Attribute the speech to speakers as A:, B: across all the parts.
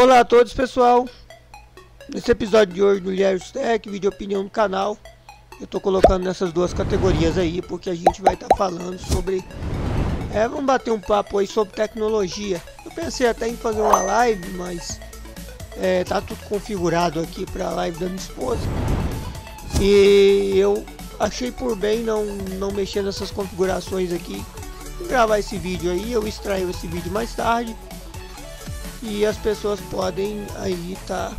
A: Olá a todos, pessoal. Nesse episódio de hoje do Lierus Tech, vídeo opinião do canal, eu tô colocando nessas duas categorias aí, porque a gente vai estar falando sobre vamos bater um papo aí sobre tecnologia. Eu pensei até em fazer uma live, mas tá tudo configurado aqui para a live da minha esposa, e eu achei por bem não mexer nessas configurações aqui, gravar esse vídeo aí. Eu extraio esse vídeo mais tarde e as pessoas podem aí estar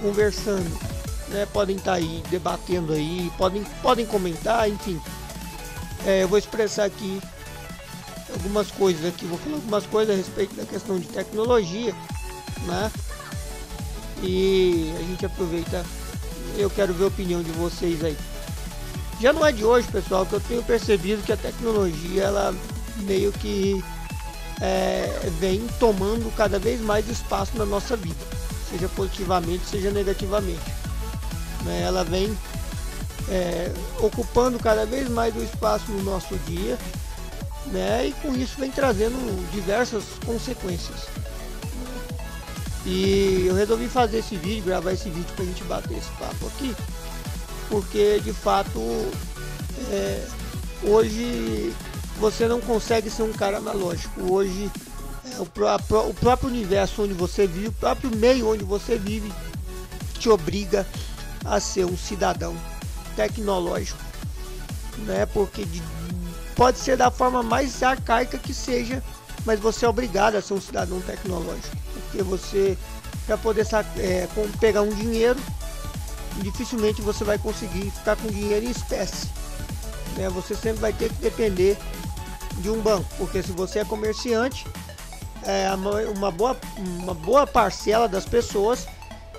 A: conversando, né? Podem estar aí debatendo aí, podem comentar, enfim. Eu vou expressar aqui algumas coisas aqui, vou falar algumas coisas a respeito da questão de tecnologia, né? E a gente aproveita, eu quero ver a opinião de vocês aí. Já não é de hoje, pessoal, que eu tenho percebido que a tecnologia, ela meio que vem tomando cada vez mais espaço na nossa vida, seja positivamente, seja negativamente, né? Ela vem ocupando cada vez mais o espaço no nosso dia, né? E com isso vem trazendo diversas consequências. E eu resolvi fazer esse vídeo, gravar esse vídeo pra gente bater esse papo aqui, porque de fato hoje você não consegue ser um cara analógico. Hoje o próprio universo onde você vive, o próprio meio onde você vive te obriga a ser um cidadão tecnológico, né? Porque pode ser da forma mais arcaica que seja, mas você é obrigado a ser um cidadão tecnológico, porque você, para poder pegar um dinheiro, dificilmente você vai conseguir ficar com dinheiro em espécie, né? Você sempre vai ter que depender de um banco, porque se você é comerciante, uma boa parcela das pessoas,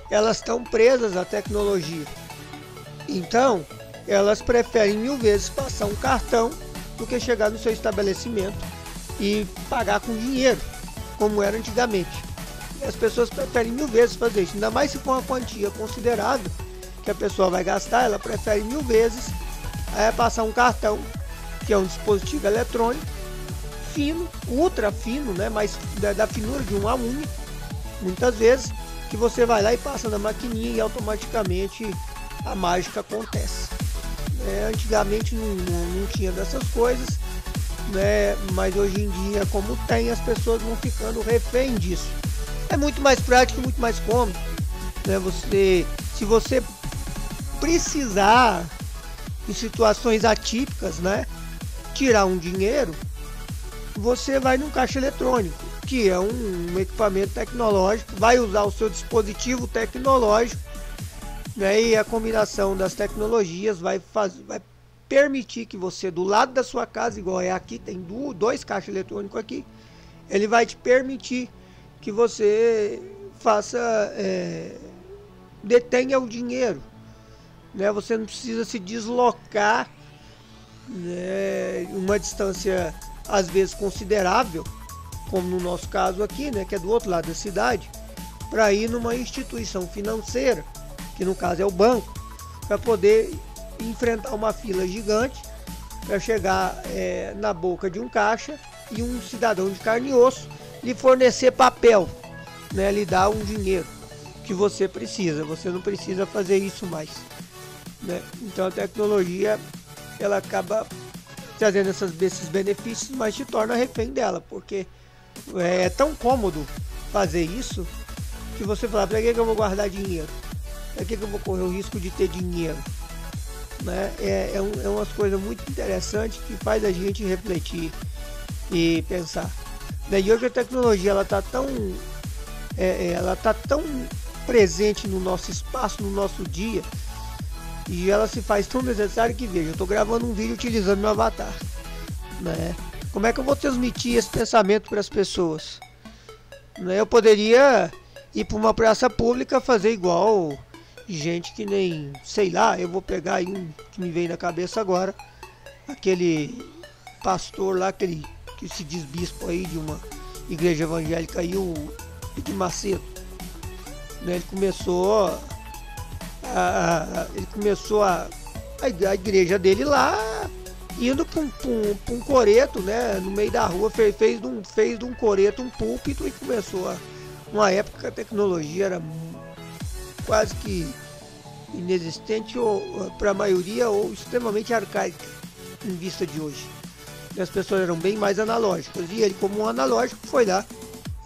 A: elas estão presas à tecnologia. Então elas preferem 1000 vezes passar um cartão do que chegar no seu estabelecimento e pagar com dinheiro, como era antigamente. As pessoas preferem 1000 vezes fazer isso, ainda mais se for uma quantia considerável que a pessoa vai gastar. Ela prefere 1000 vezes passar um cartão, que é um dispositivo eletrônico fino, ultra fino, né? Mas da finura de uma unha, muitas vezes, que você vai lá e passa na maquininha e automaticamente a mágica acontece. Antigamente não tinha dessas coisas, né? Mas hoje em dia, como tem, as pessoas vão ficando refém disso. É muito mais prático, muito mais cômodo, né? Se você precisar, em situações atípicas, né, tirar um dinheiro, você vai num caixa eletrônico, que é um equipamento tecnológico, vai usar o seu dispositivo tecnológico, né, e a combinação das tecnologias vai permitir que você, do lado da sua casa, igual é aqui, tem dois caixas eletrônicos aqui, ele vai te permitir que você detenha o dinheiro, né? Você não precisa se deslocar, né, uma distância às vezes considerável, como no nosso caso aqui, né, que é do outro lado da cidade, para ir numa instituição financeira, que no caso é o banco, para poder enfrentar uma fila gigante para chegar na boca de um caixa e um cidadão de carne e osso lhe fornecer papel, né, lhe dar um dinheiro que você precisa. Você não precisa fazer isso mais, né? Então a tecnologia, ela acaba trazendo esses benefícios, mas te torna refém dela, porque é tão cômodo fazer isso que você fala: para que eu vou guardar dinheiro? Para que eu vou correr o risco de ter dinheiro? Né? É umas coisas muito interessantes que faz a gente refletir e pensar, né? E hoje a tecnologia, ela tá tão presente no nosso espaço, no nosso dia, e ela se faz tão necessária que, veja, eu estou gravando um vídeo utilizando meu avatar, né? Como é que eu vou transmitir esse pensamento para as pessoas, né? Eu poderia ir para uma praça pública, fazer igual gente que nem, sei lá, eu vou pegar aí um que me veio na cabeça agora, aquele pastor lá, aquele que se diz bispo aí de uma igreja evangélica aí, o de Macedo, né? Ele começou a igreja dele lá indo para um coreto, né, no meio da rua, fez de um coreto um púlpito e começou uma época que a tecnologia era quase que inexistente para a maioria, ou extremamente arcaica em vista de hoje. E as pessoas eram bem mais analógicas, e ele, como um analógico, foi lá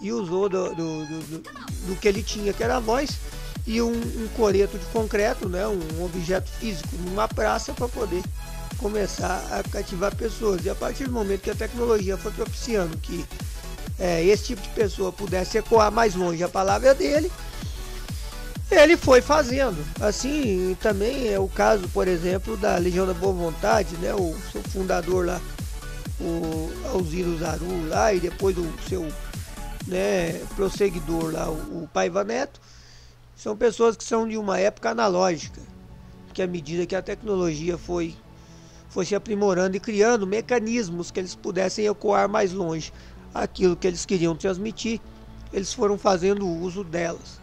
A: e usou do que ele tinha, que era a voz, e um coreto de concreto, né, um objeto físico numa praça, para poder começar a cativar pessoas. E a partir do momento que a tecnologia foi propiciando que esse tipo de pessoa pudesse ecoar mais longe a palavra dele, ele foi fazendo. Assim também é o caso, por exemplo, da Legião da Boa Vontade, né, o seu fundador lá, o Alziro Zaru lá, e depois o seu, né, prosseguidor lá, o Paiva Neto. São pessoas que são de uma época analógica, que à medida que a tecnologia foi se aprimorando e criando mecanismos que eles pudessem ecoar mais longe aquilo que eles queriam transmitir, eles foram fazendo uso delas.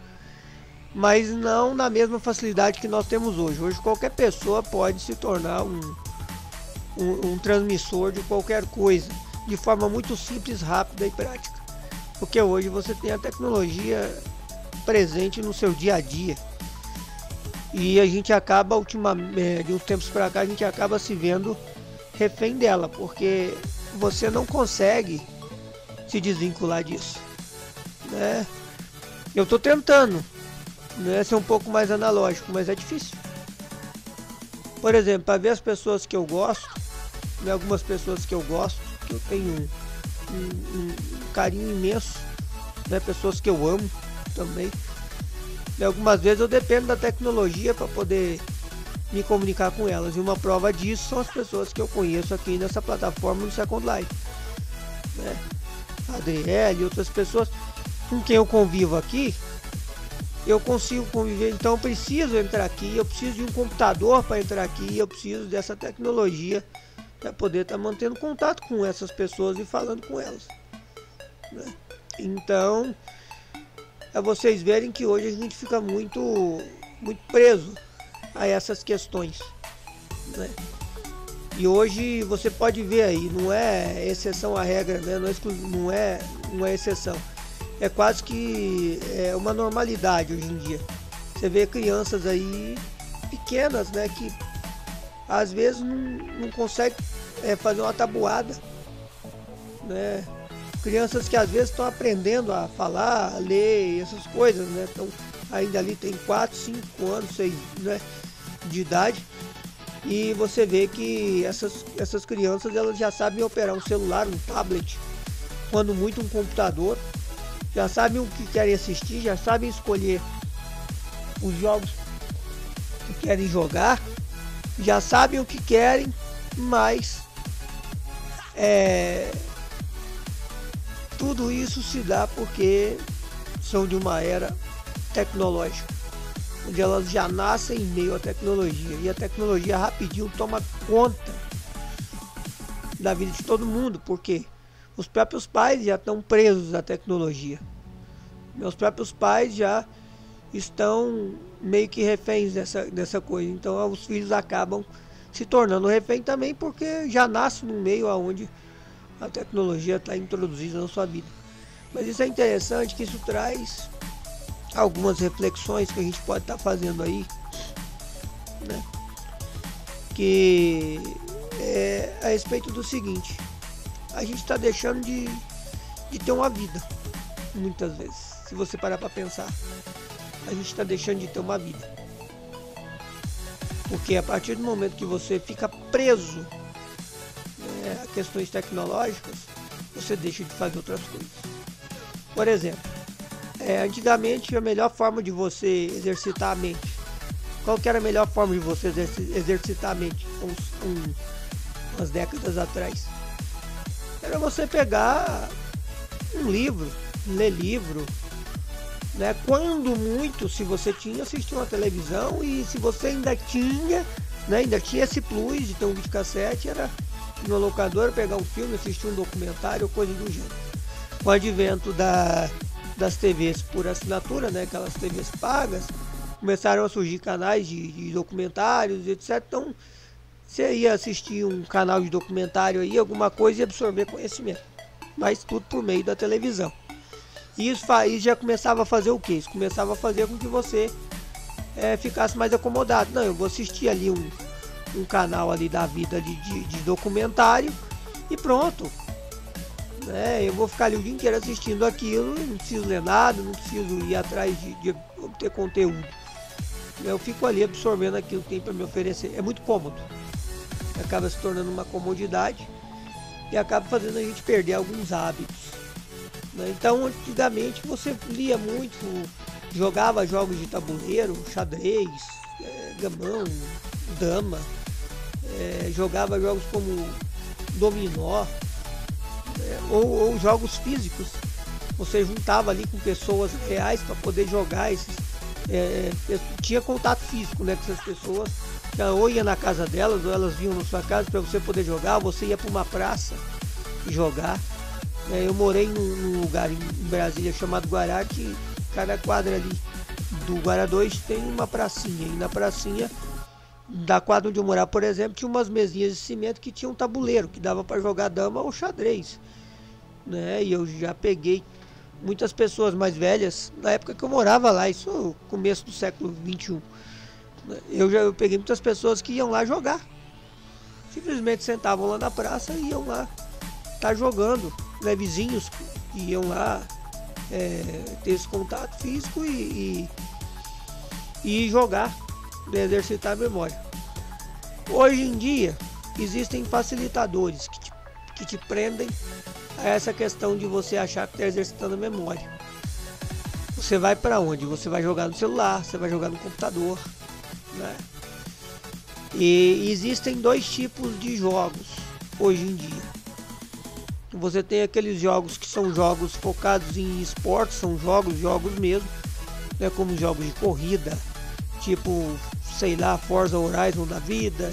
A: Mas não na mesma facilidade que nós temos hoje. Hoje qualquer pessoa pode se tornar um transmissor de qualquer coisa, de forma muito simples, rápida e prática. Porque hoje você tem a tecnologia presente no seu dia a dia. E a gente acaba, de uns tempos para cá, a gente acaba se vendo refém dela, porque você não consegue se desvincular disso, né? Eu estou tentando, né, ser um pouco mais analógico, mas é difícil. Por exemplo, para ver as pessoas que eu gosto, né, algumas pessoas que eu gosto, que eu tenho um carinho imenso, né, pessoas que eu amo também. E algumas vezes eu dependo da tecnologia para poder me comunicar com elas. E uma prova disso são as pessoas que eu conheço aqui nessa plataforma do Second Life, né? A Adriele e outras pessoas com quem eu convivo aqui, eu consigo conviver. Então eu preciso entrar aqui, eu preciso de um computador para entrar aqui, eu preciso dessa tecnologia para poder estar mantendo contato com essas pessoas e falando com elas, né? Então, é vocês verem que hoje a gente fica muito preso a essas questões, né? E hoje você pode ver aí, não é exceção à regra, né? Não é exceção. É quase que uma normalidade hoje em dia. Você vê crianças aí pequenas, né, que às vezes não conseguem fazer uma tabuada, né? Crianças que às vezes estão aprendendo a falar, a ler, essas coisas, né? Então, ainda ali tem 4, 5 anos, 6, né, de idade. E você vê que essas crianças, elas já sabem operar um celular, um tablet, quando muito um computador. Já sabem o que querem assistir, já sabem escolher os jogos que querem jogar, já sabem o que querem, mas tudo isso se dá porque são de uma era tecnológica, onde elas já nascem em meio à tecnologia, e a tecnologia rapidinho toma conta da vida de todo mundo, porque os próprios pais já estão presos à tecnologia. Meus próprios pais já estão meio que reféns dessa coisa. Então os filhos acabam se tornando refém também, porque já nasce num meio onde a tecnologia está introduzida na sua vida. Mas isso é interessante, que isso traz algumas reflexões que a gente pode estar fazendo aí, né? Que é a respeito do seguinte: a gente está deixando de ter uma vida, muitas vezes. Se você parar para pensar, a gente está deixando de ter uma vida, porque a partir do momento que você fica preso a questões tecnológicas, você deixa de fazer outras coisas. Por exemplo, antigamente a melhor forma de você exercitar a mente, qual que era a melhor forma de você exercitar a mente umas décadas atrás? Era você pegar um livro, ler livro, né? Quando muito, se você tinha, assistir uma televisão, e se você ainda tinha, né, ainda tinha esse plus de ter um videocassete, era no locadora pegar um filme, assistir um documentário ou coisa do gênero. Com o advento das TVs por assinatura, né, aquelas TVs pagas, começaram a surgir canais de documentários, etc. Então você ia assistir um canal de documentário aí, alguma coisa, e absorver conhecimento, mas tudo por meio da televisão. E isso já começava a fazer o que? Isso começava a fazer com que você ficasse mais acomodado. Não, eu vou assistir ali um canal ali da vida de documentário e pronto. Eu vou ficar ali o dia inteiro assistindo aquilo, não preciso ler nada, não preciso ir atrás de obter conteúdo. Eu fico ali absorvendo aquilo que tem para me oferecer. É muito cômodo. Acaba se tornando uma comodidade e acaba fazendo a gente perder alguns hábitos. Então, antigamente você lia muito, jogava jogos de tabuleiro, xadrez, gamão, dama, jogava jogos como dominó, ou jogos físicos. Você juntava ali com pessoas reais para poder jogar esses. Tinha contato físico, né, com essas pessoas. Ou ia na casa delas, ou elas vinham na sua casa para você poder jogar. Você ia para uma praça e jogar. Eu morei num lugar em Brasília chamado Guará, que cada quadra ali do Guará 2 tem uma pracinha. E na pracinha da quadra onde eu morava, por exemplo, tinha umas mesinhas de cimento que tinha um tabuleiro que dava para jogar dama ou xadrez. E eu já peguei muitas pessoas mais velhas, na época que eu morava lá, isso no começo do século XXI. Eu peguei muitas pessoas que iam lá jogar. Simplesmente sentavam lá na praça e iam lá estar jogando. Vizinhos que iam lá ter esse contato físico e jogar, exercitar a memória. Hoje em dia existem facilitadores que te prendem a essa questão de você achar que está exercitando a memória. Você vai para onde? Você vai jogar no celular, você vai jogar no computador, E existem dois tipos de jogos hoje em dia. Você tem aqueles jogos que são jogos focados em esportes, são jogos mesmo, como jogos de corrida, tipo, sei lá, Forza Horizon da vida.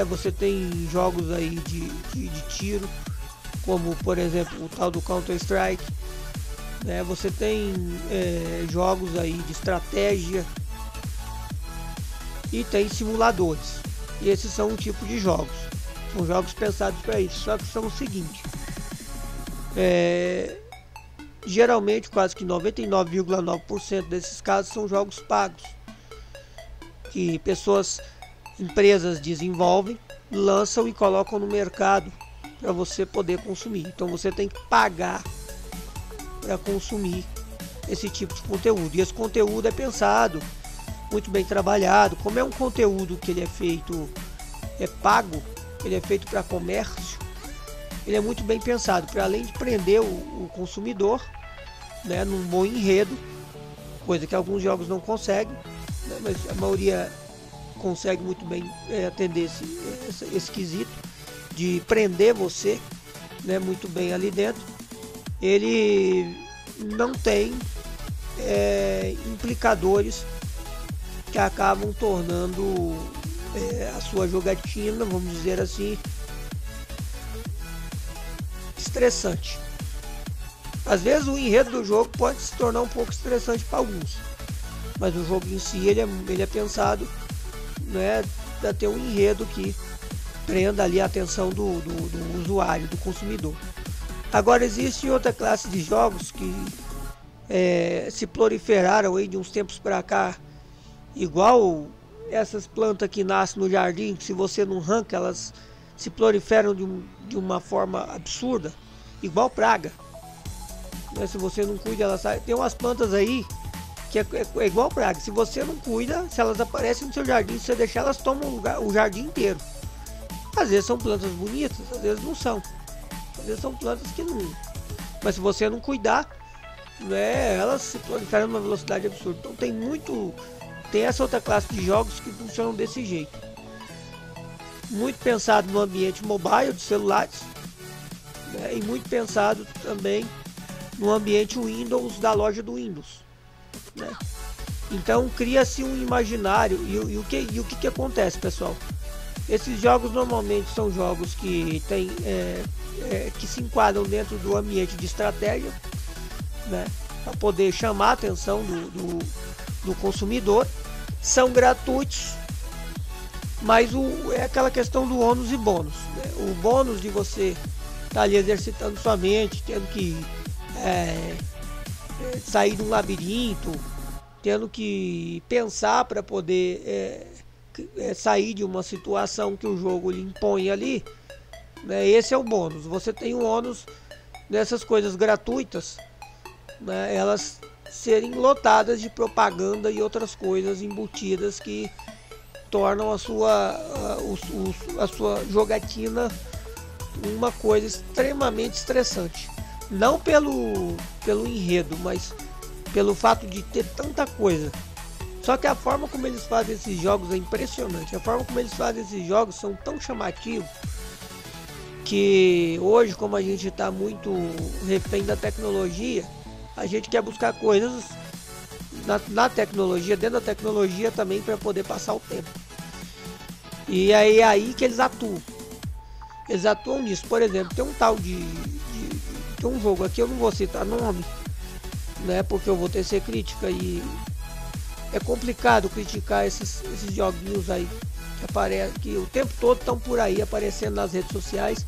A: Você tem jogos aí de tiro, como por exemplo o tal do Counter Strike. Você tem jogos aí de estratégia e tem simuladores. E esses são um tipo de jogos. São jogos pensados para isso. Só que são o seguinte: geralmente quase que 99,9% desses casos são jogos pagos, que empresas desenvolvem, lançam e colocam no mercado para você poder consumir. Então você tem que pagar para consumir esse tipo de conteúdo. E esse conteúdo é pensado, muito bem trabalhado. Como é um conteúdo que ele é feito, pago, ele é feito para comércio, ele é muito bem pensado, para além de prender o consumidor, num bom enredo, coisa que alguns jogos não conseguem, mas a maioria consegue muito bem atender esse quesito de prender você, muito bem ali dentro. Ele não tem implicadores que acabam tornando a sua jogatina, vamos dizer assim, estressante. Às vezes o enredo do jogo pode se tornar um pouco estressante para alguns, mas o jogo em si ele é pensado, para ter um enredo que prenda ali a atenção do usuário, do consumidor. Agora existe outra classe de jogos que se proliferaram aí de uns tempos para cá, igual essas plantas que nascem no jardim, que se você não arranca, elas se proliferam de uma forma absurda, igual praga. Se você não cuida, elas saem. Tem umas plantas aí que é igual praga. Se você não cuida, se elas aparecem no seu jardim, se você deixar, elas tomam o jardim inteiro. Às vezes são plantas bonitas, às vezes não são. Às vezes são plantas que não. Mas se você não cuidar, elas se proliferam numa velocidade absurda. Então tem essa outra classe de jogos que funcionam desse jeito. Muito pensado no ambiente mobile de celulares, e muito pensado também no ambiente Windows da loja do Windows. Então cria-se um imaginário. E o que acontece, pessoal? Esses jogos normalmente são jogos que que se enquadram dentro do ambiente de estratégia, para poder chamar a atenção do consumidor. São gratuitos, mas é aquela questão do ônus e bônus. O bônus de você estar ali exercitando sua mente, tendo que sair de um labirinto, tendo que pensar para poder sair de uma situação que o jogo lhe impõe ali, né? Esse é o bônus. Você tem um ônus dessas coisas gratuitas, né? Elas serem lotadas de propaganda e outras coisas embutidas que tornam a sua jogatina uma coisa extremamente estressante. Não pelo enredo, mas pelo fato de ter tanta coisa. Só que a forma como eles fazem esses jogos é impressionante. A forma como eles fazem esses jogos são tão chamativos que hoje, como a gente está muito refém da tecnologia, a gente quer buscar coisas na tecnologia, dentro da tecnologia também, para poder passar o tempo. E é aí que eles atuam. Eles atuam nisso. Por exemplo, tem um tal tem um jogo aqui, eu não vou citar nome, né, porque eu vou tecer crítica e é complicado criticar esses joguinhos aí que o tempo todo estão por aí aparecendo nas redes sociais,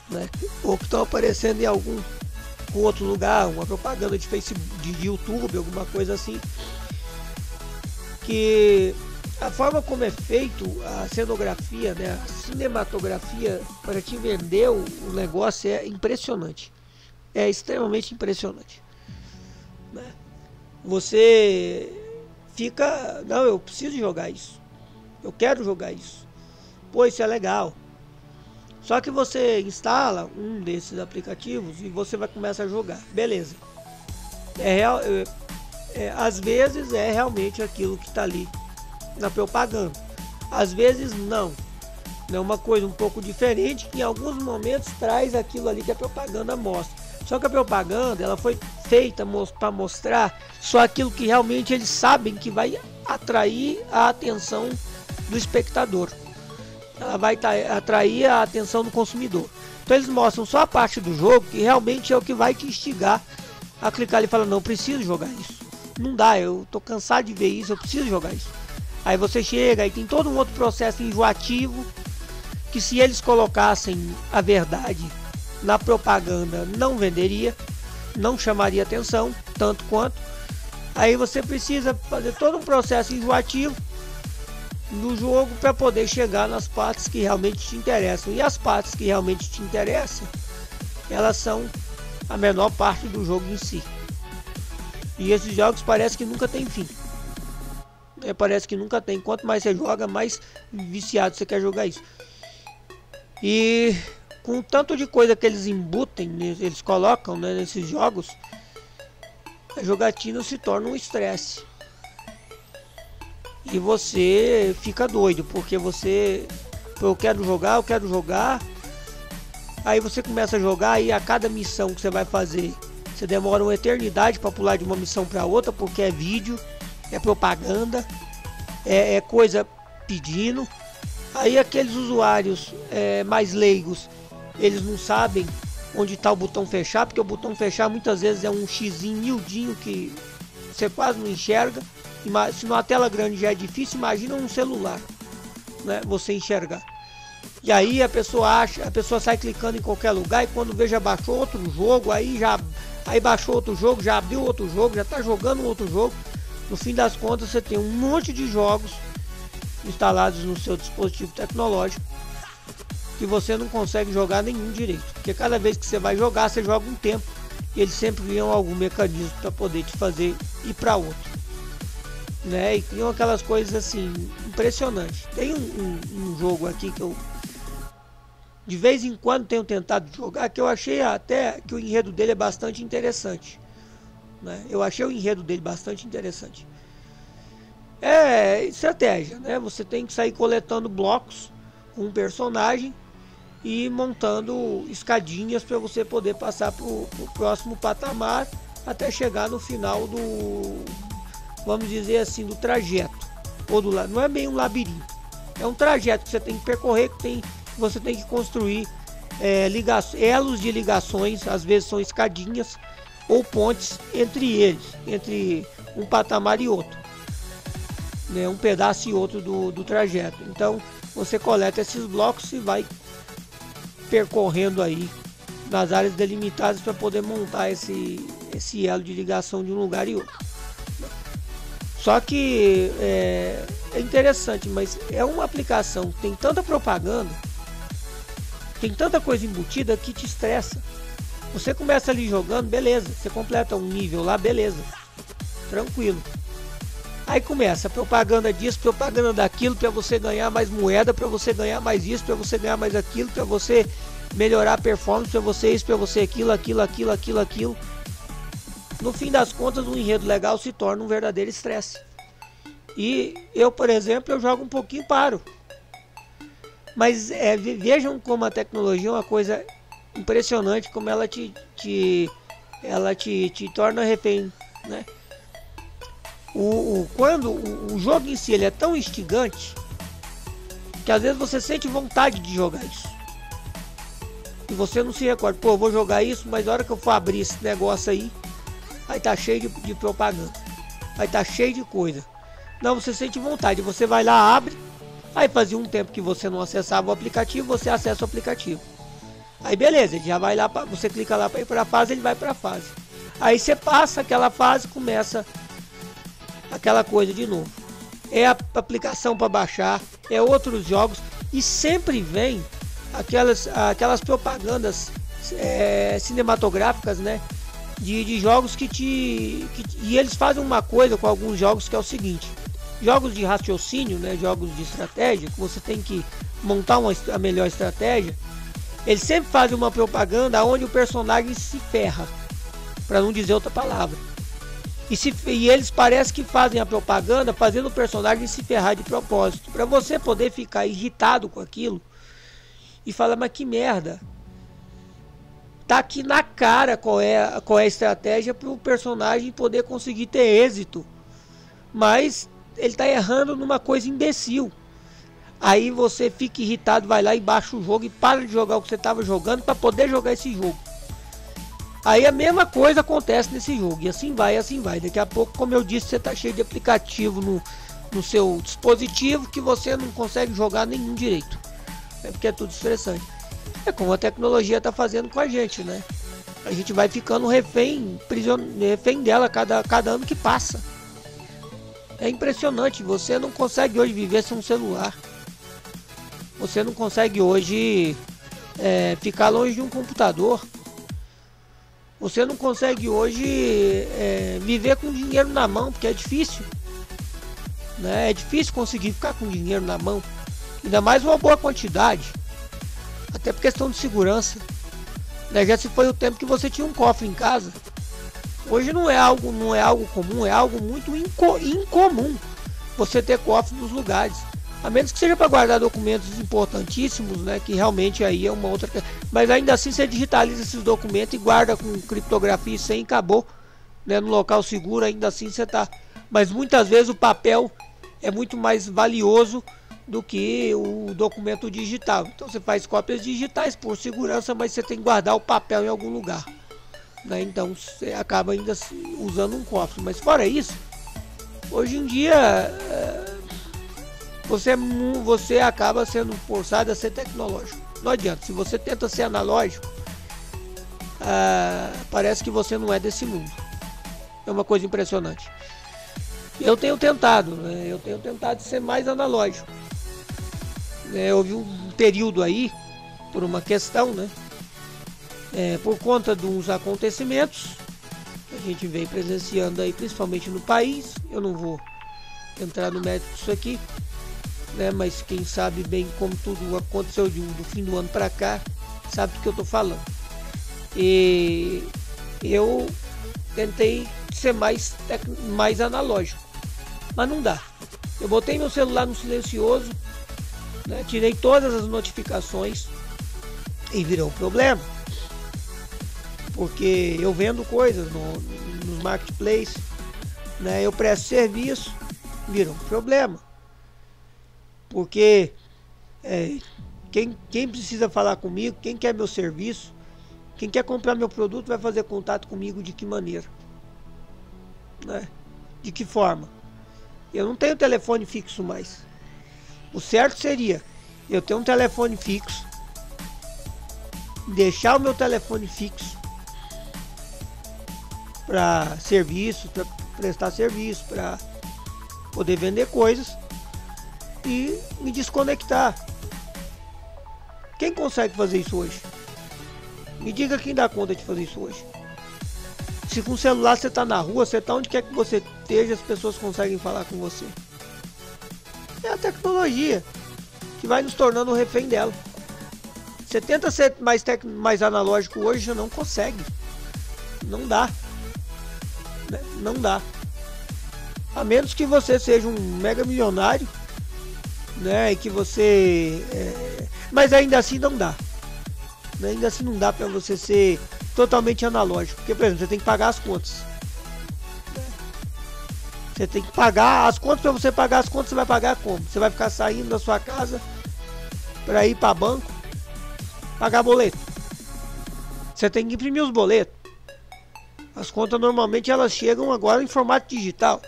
A: né, ou que estão aparecendo em algum outro lugar, uma propaganda de Facebook, de YouTube, alguma coisa assim, que a forma como é feito a cenografia, né, a cinematografia para te vender o negócio é impressionante, é extremamente impressionante, né? Você fica, não, eu preciso jogar isso, eu quero jogar isso, pô, isso é legal. Só que você instala um desses aplicativos e você vai começar a jogar, beleza? Às vezes é realmente aquilo que está ali na propaganda, às vezes não. É uma coisa um pouco diferente, que em alguns momentos traz aquilo ali que a propaganda mostra. Só que a propaganda ela foi feita para mostrar só aquilo que realmente eles sabem que vai atrair a atenção do espectador. Ela vai atrair a atenção do consumidor. Então eles mostram só a parte do jogo que realmente é o que vai te instigar a clicar ali e falar, não, eu preciso jogar isso. Não dá, eu tô cansado de ver isso, eu preciso jogar isso. Aí você chega e tem todo um outro processo enjoativo que, se eles colocassem a verdade na propaganda, não venderia, não chamaria atenção tanto quanto. Aí você precisa fazer todo um processo enjoativo no jogo para poder chegar nas partes que realmente te interessam. E as partes que realmente te interessam, elas são a menor parte do jogo em si. E esses jogos parece que nunca tem fim. Parece que nunca tem. Quanto mais você joga, mais viciado você quer jogar isso. E com o tanto de coisa que eles embutem, eles colocam, né, nesses jogos, a jogatina se torna um estresse. E você fica doido, porque eu quero jogar. Aí você começa a jogar e a cada missão que você vai fazer, você demora uma eternidade para pular de uma missão para outra, porque é vídeo, é propaganda, é coisa pedindo. Aí aqueles usuários mais leigos, eles não sabem onde está o botão fechar, porque o botão fechar muitas vezes é um xizinho miudinho que você quase não enxerga. Se numa tela grande já é difícil, imagina um celular, né, você enxergar. E aí a pessoa sai clicando em qualquer lugar, e quando vê já baixou outro jogo, aí baixou outro jogo, já abriu outro jogo, já está jogando outro jogo. No fim das contas, você tem um monte de jogos instalados no seu dispositivo tecnológico que você não consegue jogar nenhum direito, porque cada vez que você vai jogar, você joga um tempo e eles sempre criam algum mecanismo para poder te fazer ir para outro, né? E criam aquelas coisas assim impressionantes. Tem um jogo aqui que eu de vez em quando tenho tentado jogar, que eu achei até que o enredo dele é bastante interessante, né? Eu achei o enredo dele bastante interessante. É estratégia, né? Você tem que sair coletando blocos com um personagem e montando escadinhas para você poder passar para o próximo patamar, até chegar no final do, vamos dizer assim, do trajeto. Ou não é bem um labirinto, é um trajeto que você tem que percorrer, você tem que construir elos de ligações, às vezes são escadinhas ou pontes entre eles, entre um patamar e outro, né, um pedaço e outro do trajeto. Então você coleta esses blocos e vai percorrendo aí nas áreas delimitadas para poder montar esse elo de ligação de um lugar e outro. Só que é interessante, mas é uma aplicação que tem tanta propaganda, tem tanta coisa embutida que te estressa. Você começa ali jogando, beleza, você completa um nível lá, beleza, tranquilo. Aí começa a propaganda disso, propaganda daquilo, para você ganhar mais moeda, para você ganhar mais isso, para você ganhar mais aquilo, para você melhorar a performance, para você isso, para você aquilo. No fim das contas, um enredo legal se torna um verdadeiro estresse. E eu, por exemplo, eu jogo um pouquinho, paro. Mas vejam como a tecnologia é uma coisa impressionante, como ela te torna refém, né? Quando o jogo em si ele é tão instigante que às vezes você sente vontade de jogar isso e você não se recorda, pô, eu vou jogar isso, mas na hora que eu for abrir esse negócio aí tá cheio de propaganda, vai tá cheio de coisa. Não, você sente vontade, você vai lá, abre, aí fazia um tempo que você não acessava o aplicativo, você acessa o aplicativo, aí beleza, ele já vai lá, você clica lá para ir para a fase, ele vai para a fase, aí você passa aquela fase, começa aquela coisa de novo, é a aplicação para baixar, é outros jogos, e sempre vem aquelas propagandas cinematográficas, né, de jogos e eles fazem uma coisa com alguns jogos que é o seguinte: jogos de raciocínio, né, jogos de estratégia, que você tem que montar a melhor estratégia, eles sempre fazem uma propaganda onde o personagem se ferra, para não dizer outra palavra. E eles parecem que fazem a propaganda fazendo o personagem se ferrar de propósito, para você poder ficar irritado com aquilo e falar, mas que merda, tá aqui na cara qual é a estratégia para o personagem poder conseguir ter êxito, mas ele tá errando numa coisa imbecil. Aí você fica irritado, vai lá e baixa o jogo e para de jogar o que você estava jogando para poder jogar esse jogo. Aí a mesma coisa acontece nesse jogo, e assim vai. Daqui a pouco, como eu disse, você tá cheio de aplicativo no seu dispositivo que você não consegue jogar nenhum direito. É porque é tudo estressante. É como a tecnologia tá fazendo com a gente, né? A gente vai ficando refém dela cada ano que passa. É impressionante, você não consegue hoje viver sem um celular. Você não consegue hoje ficar longe de um computador. Você não consegue hoje viver com dinheiro na mão, porque é difícil, né? É difícil conseguir ficar com dinheiro na mão, ainda mais uma boa quantidade, até por questão de segurança, né? Já se foi o tempo que você tinha um cofre em casa. Hoje não é algo comum, é algo muito incomum você ter cofre nos lugares. A menos que seja para guardar documentos importantíssimos, né? Que realmente aí é uma outra... Mas ainda assim você digitaliza esses documentos e guarda com criptografia e senha e acabou, né? No local seguro, ainda assim você tá... Mas muitas vezes o papel é muito mais valioso do que o documento digital. Então você faz cópias digitais por segurança, mas você tem que guardar o papel em algum lugar, né? Então você acaba ainda usando um cofre. Mas fora isso, hoje em dia... Você acaba sendo forçado a ser tecnológico. Não adianta, se você tenta ser analógico, parece que você não é desse mundo. É uma coisa impressionante. Eu tenho tentado, né? Eu tenho tentado ser mais analógico. Houve um período aí, por uma questão, né? Por conta de uns acontecimentos que a gente vem presenciando aí, principalmente no país. Eu não vou entrar no mérito disso aqui, né, mas quem sabe bem como tudo aconteceu do fim do ano para cá, sabe do que eu tô falando. E eu tentei ser mais analógico, mas não dá. Eu botei meu celular no silencioso, né, tirei todas as notificações e virou um problema, porque eu vendo coisas nos marketplace, né, eu presto serviço, virou um problema. Porque quem precisa falar comigo, quem quer meu serviço, quem quer comprar meu produto, vai fazer contato comigo de que maneira, né? De que forma? Eu não tenho telefone fixo mais. O certo seria eu ter um telefone fixo, deixar o meu telefone fixo para serviços, para prestar serviço, para poder vender coisas e me desconectar. Quem consegue fazer isso hoje? Me diga quem dá conta de fazer isso hoje. Se com o celular você está na rua, você está onde quer que você esteja, as pessoas conseguem falar com você. É a tecnologia que vai nos tornando refém dela. Você tenta ser mais analógico hoje, já não consegue. Não dá. Não dá. A menos que você seja um mega milionário, né? E que você... Mas ainda assim não dá. Ainda assim não dá para você ser totalmente analógico. Porque, por exemplo, você tem que pagar as contas. Você tem que pagar as contas. Para você pagar as contas, você vai pagar como? Você vai ficar saindo da sua casa para ir para banco, pagar boleto. Você tem que imprimir os boletos. As contas normalmente elas chegam agora em formato digital.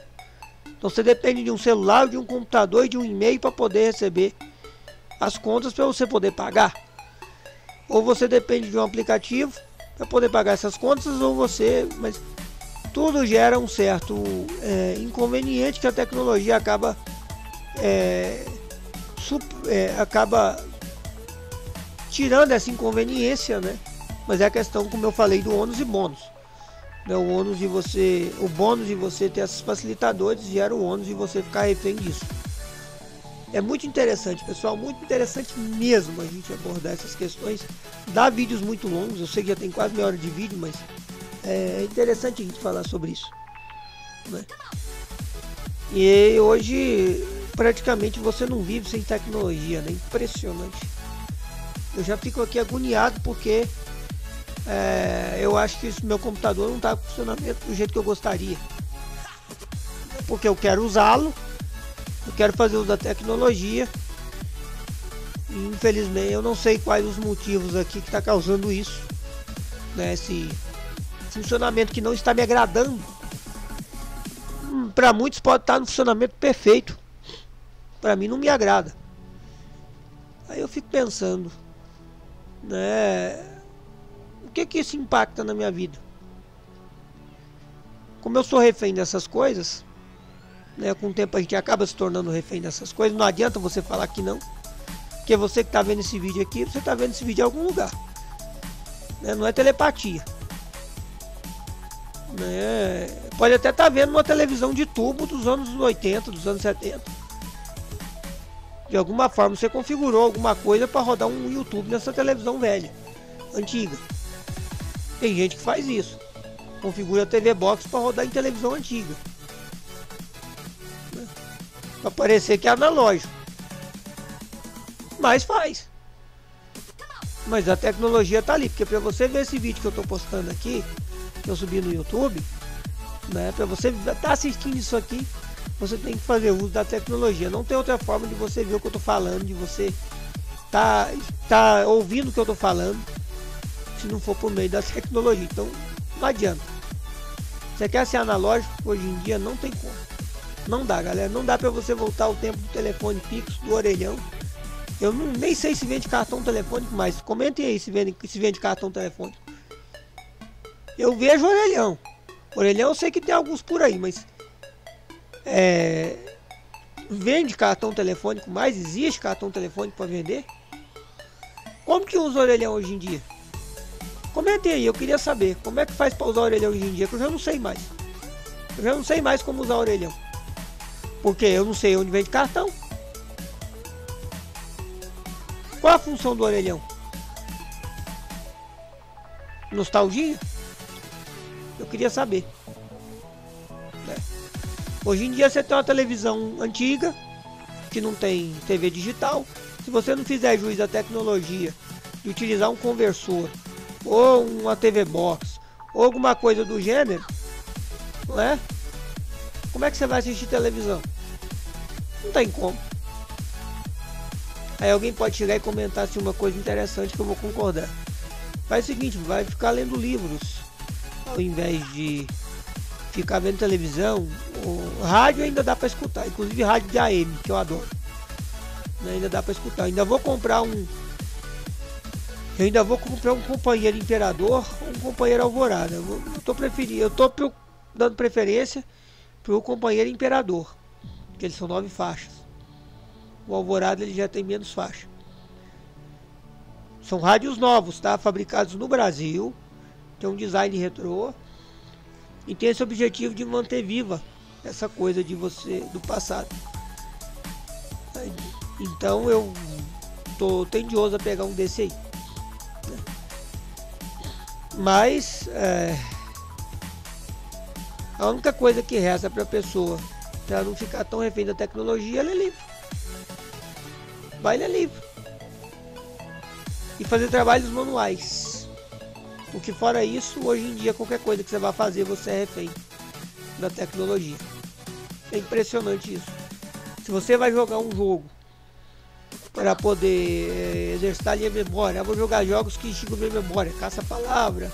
A: Então você depende de um celular, de um computador e de um e-mail para poder receber as contas, para você poder pagar. Ou você depende de um aplicativo para poder pagar essas contas, ou você... Mas tudo gera um certo inconveniente que a tecnologia acaba acaba tirando essa inconveniência, né? Mas é a questão, como eu falei, do ônus e bônus. O bônus de você ter esses facilitadores gera o ônus de você ficar refém disso. É muito interessante, pessoal, muito interessante mesmo a gente abordar essas questões. Dá vídeos muito longos, eu sei que já tem quase meia hora de vídeo, mas é interessante a gente falar sobre isso, né? E hoje praticamente você não vive sem tecnologia, né? Impressionante. Eu já fico aqui agoniado porque eu acho que meu computador não está com funcionamento do jeito que eu gostaria. Porque eu quero usá-lo, eu quero fazer uso da tecnologia. E, infelizmente eu não sei quais os motivos aqui que está causando isso, né? Esse funcionamento que não está me agradando. Para muitos pode estar no funcionamento perfeito. Para mim não me agrada. Aí eu fico pensando, né? O que isso impacta na minha vida? Como eu sou refém dessas coisas, né? Com o tempo a gente acaba se tornando refém dessas coisas. Não adianta você falar que não. Porque você que está vendo esse vídeo aqui, você está vendo esse vídeo em algum lugar, né? Não é telepatia, né? Pode até estar vendo uma televisão de tubo dos anos 80, dos anos 70. De alguma forma você configurou alguma coisa para rodar um YouTube nessa televisão velha, antiga. Tem gente que faz isso. Configura a TV Box para rodar em televisão antiga, né? Para parecer que é analógico. Mas faz. Mas a tecnologia tá ali. Porque para você ver esse vídeo que eu tô postando aqui, que eu subi no YouTube, né? Para você estar assistindo isso aqui, você tem que fazer uso da tecnologia. Não tem outra forma de você ver o que eu tô falando, de você tá ouvindo o que eu tô falando, se não for por meio da tecnologia. Então não adianta. Você quer ser analógico? Hoje em dia não tem como. Não dá, galera. Não dá para você voltar ao tempo do telefone fixo, do orelhão. Eu nem sei se vende cartão telefônico mais. Comentem aí se vende cartão telefônico. Eu vejo orelhão. Orelhão eu sei que tem alguns por aí, mas vende cartão telefônico mais? Existe cartão telefônico para vender? Como que usa orelhão hoje em dia? Comentem aí, eu queria saber como é que faz para usar orelhão hoje em dia, que eu já não sei mais. Eu já não sei mais como usar orelhão, porque eu não sei onde vende cartão. Qual a função do orelhão? Nostalgia? Eu queria saber, né? Hoje em dia você tem uma televisão antiga que não tem TV digital. Se você não fizer jus à tecnologia de utilizar um conversor ou uma TV Box ou alguma coisa do gênero, né? Como é que você vai assistir televisão? Não tem como. Aí alguém pode chegar e comentar assim uma coisa interessante que eu vou concordar. Faz o seguinte, vai ficar lendo livros ao invés de ficar vendo televisão. O rádio ainda dá para escutar, inclusive rádio de AM, que eu adoro, né? Ainda dá para escutar. Ainda vou comprar Eu ainda vou comprar um companheiro Imperador ou um companheiro Alvorada. Eu tô dando preferência pro companheiro Imperador, porque eles são 9 faixas. O Alvorada ele já tem menos faixa. São rádios novos, tá? Fabricados no Brasil. Tem um design retrô. E tem esse objetivo de manter viva essa coisa de você do passado. Então eu tô tendioso a pegar um desse aí. Mas a única coisa que resta para a pessoa, para não ficar tão refém da tecnologia, ela é livre. Vai ler livro e fazer trabalhos manuais. Porque fora isso, hoje em dia qualquer coisa que você vai fazer, você é refém da tecnologia. É impressionante isso. Se você vai jogar um jogo para poder exercitar a minha memória, eu vou jogar jogos que esticam minha memória, caça-palavra,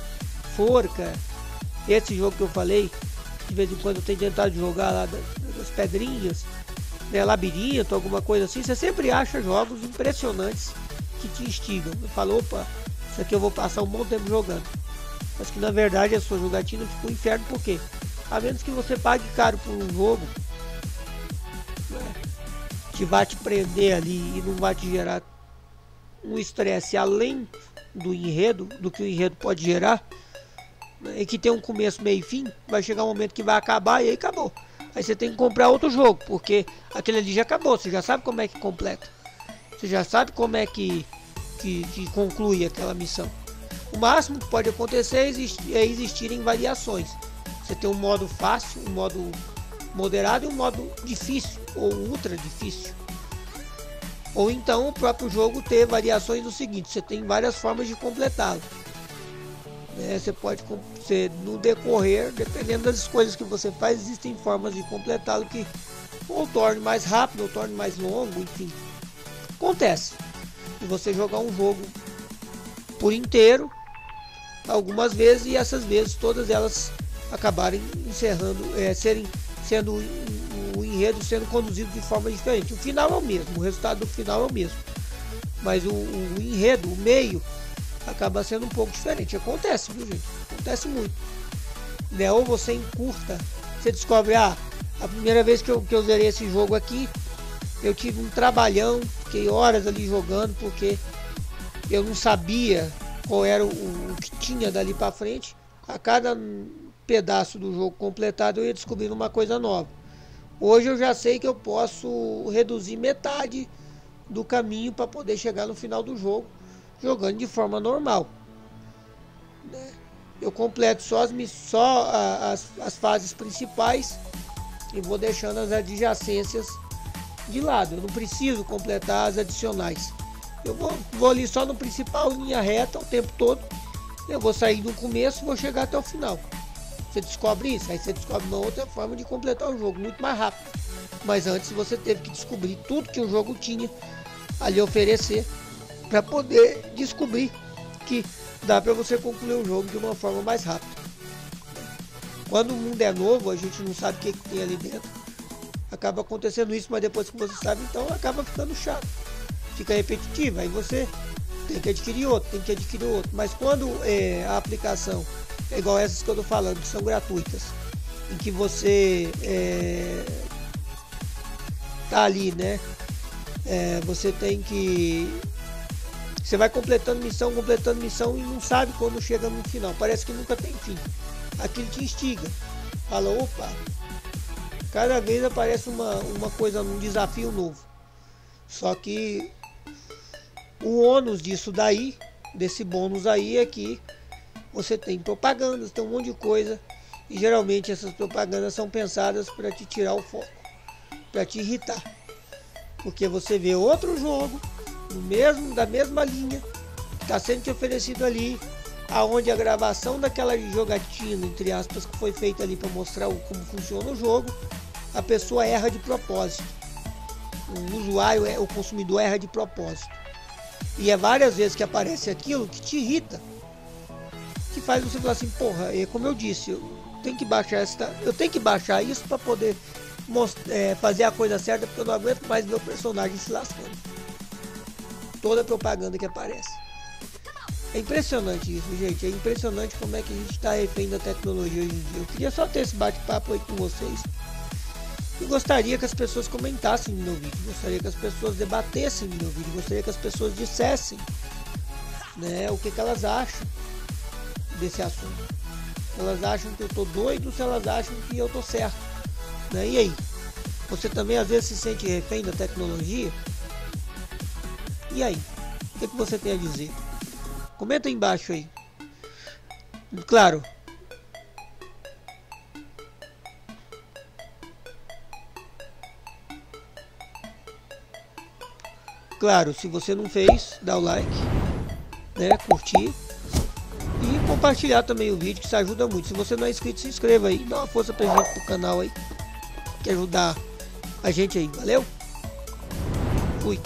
A: forca, esse jogo que eu falei, de vez em quando eu tenho tentado jogar lá das pedrinhas, né, labirinto, alguma coisa assim, você sempre acha jogos impressionantes que te instigam. Eu falo, opa, isso aqui eu vou passar um bom tempo jogando. Mas que na verdade a sua jogatina fica um inferno, por quê? A menos que você pague caro por um jogo, né, que vai te prender ali e não vai te gerar um estresse além do enredo, do que o enredo pode gerar, né, e que tem um começo, meio e fim, vai chegar um momento que vai acabar e aí acabou. Aí você tem que comprar outro jogo, porque aquele ali já acabou, você já sabe como é que completa. Você já sabe como é que conclui aquela missão. O máximo que pode acontecer é existirem variações. Você tem um modo fácil, um modo moderado e um modo difícil ou ultra difícil. Ou então o próprio jogo ter variações do seguinte, você tem várias formas de completá-lo. Você pode, no decorrer, dependendo das coisas que você faz, existem formas de completá-lo que ou torne mais rápido ou torne mais longo, enfim. Acontece de você jogar um jogo por inteiro algumas vezes e essas vezes todas elas acabarem encerrando, sendo o enredo sendo conduzido de forma diferente. O final é o mesmo, o resultado do final é o mesmo, mas o enredo, o meio, acaba sendo um pouco diferente. Acontece, viu, gente? Acontece muito, né? Ou você encurta, você descobre, a primeira vez que eu zerei esse jogo aqui, eu tive um trabalhão, fiquei horas ali jogando, porque eu não sabia qual era o que tinha dali para frente. A cada pedaço do jogo completado eu ia descobrindo uma coisa nova. Hoje eu já sei que eu posso reduzir metade do caminho para poder chegar no final do jogo jogando de forma normal, né? Eu completo só as fases principais e vou deixando as adjacências de lado. Eu não preciso completar as adicionais. Eu vou ali só no principal, linha reta o tempo todo. Eu vou sair do começo e vou chegar até o final. Você descobre isso, aí você descobre uma outra forma de completar o jogo, muito mais rápido. Mas antes você teve que descobrir tudo que o jogo tinha a lhe oferecer para poder descobrir que dá para você concluir o jogo de uma forma mais rápida. Quando o mundo é novo, a gente não sabe o que tem ali dentro. Acaba acontecendo isso, mas depois que você sabe, então acaba ficando chato. Fica repetitivo, aí você tem que adquirir outro, Mas quando a aplicação é igual essas que eu tô falando, que são gratuitas, em que você tá ali, né? Você tem que... Você vai completando missão e não sabe quando chega no final. Parece que nunca tem fim. Aquilo te instiga. Fala, opa, cada vez aparece uma coisa, um desafio novo. Só que o ônus disso daí, desse bônus aí, é que você tem propagandas, tem um monte de coisa. E geralmente essas propagandas são pensadas para te tirar o foco, para te irritar. Porque você vê outro jogo da mesma linha que está sendo te oferecido ali, aonde a gravação daquela jogatina, entre aspas, que foi feita ali para mostrar como funciona o jogo, a pessoa erra de propósito. O usuário, o consumidor erra de propósito. E é várias vezes que aparece aquilo que te irrita, que faz você falar assim, porra, como eu disse, eu tenho que baixar isso para poder fazer a coisa certa, porque eu não aguento mais ver o personagem se lascando. Toda a propaganda que aparece. É impressionante isso, gente. É impressionante como é que a gente está refém da tecnologia hoje em dia. Eu queria só ter esse bate-papo aí com vocês. E gostaria que as pessoas comentassem no meu vídeo. Gostaria que as pessoas debatessem no meu vídeo. Gostaria que as pessoas dissessem, né, o que elas acham desse assunto. Se elas acham que eu tô doido, se elas acham que eu tô certo, né? E aí? Você também às vezes se sente refém da tecnologia? E aí? O que você tem a dizer? Comenta aí embaixo aí. Claro. Claro, se você não fez, dá o like, né? Curtir e compartilhar também o vídeo, que isso ajuda muito. Se você não é inscrito, se inscreva aí, dá uma força pra gente pro canal aí, que ajudar a gente aí. Valeu? Fui.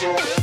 B: Myself.